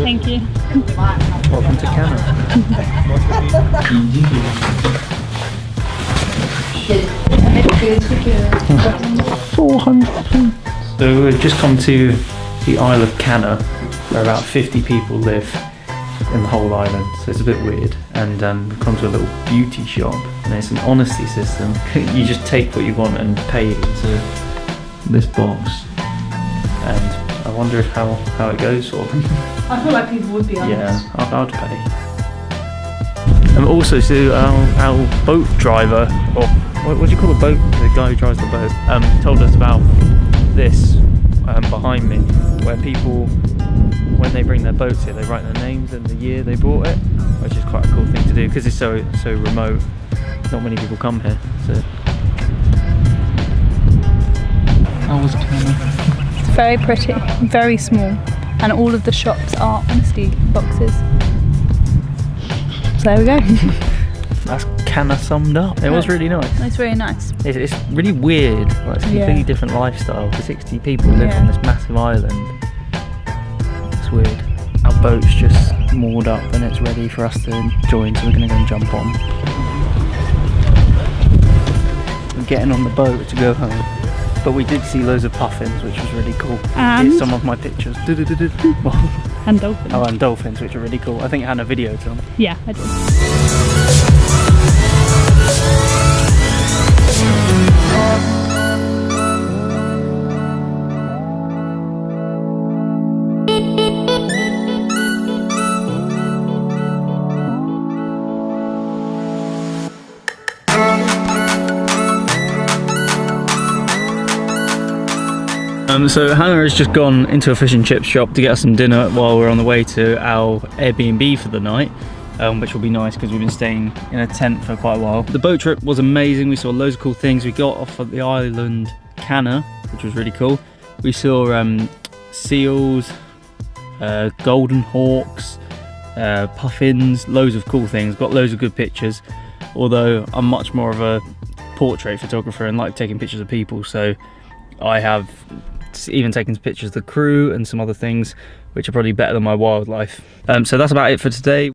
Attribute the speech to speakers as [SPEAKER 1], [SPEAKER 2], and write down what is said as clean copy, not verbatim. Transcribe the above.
[SPEAKER 1] Thank you.
[SPEAKER 2] Welcome to Canna. 400. So we've just come to the Isle of Canna, where about 50 people live in the whole island, so it's a bit weird. And we've come to a little beauty shop, and it's an honesty system. You just take what you want and pay it into this box. And I wonder how it goes for them.
[SPEAKER 1] I feel like people would be honest.
[SPEAKER 2] Yeah, I'd pay. And also, so our boat driver, or what do you call a boat? The guy who drives the boat, told us about this behind me, where people, when they bring their boats here, they write their names and the year they bought it, which is quite a cool thing to do because it's so remote. Not many people come here. So. How was Canna?
[SPEAKER 1] Very pretty, very small, and all of the shops are honesty boxes. So there we go.
[SPEAKER 2] That's Canna summed up. It was really nice.
[SPEAKER 1] It's really nice.
[SPEAKER 2] It's really weird. Like, it's a completely different lifestyle. For 60 people live on this massive island. It's weird. Our boat's just moored up and it's ready for us to join, so we're going to go and jump on. We're getting on the boat to go home. But we did see loads of puffins, which was really cool.
[SPEAKER 1] And
[SPEAKER 2] here's some of my pictures.
[SPEAKER 1] And dolphins.
[SPEAKER 2] Oh, and dolphins, which are really cool. I think Hannah videoed them.
[SPEAKER 1] Yeah, I did.
[SPEAKER 2] So Hannah has just gone into a fish and chip shop to get us some dinner while we're on the way to our Airbnb for the night, which will be nice because we've been staying in a tent for quite a while. The boat trip was amazing. We saw loads of cool things. We got off of the island Canna, which was really cool. We saw seals, golden hawks, puffins, loads of cool things. Got loads of good pictures, although I'm much more of a portrait photographer and like taking pictures of people, so I have even taken pictures of the crew and some other things which are probably better than my wildlife. So that's about it for today.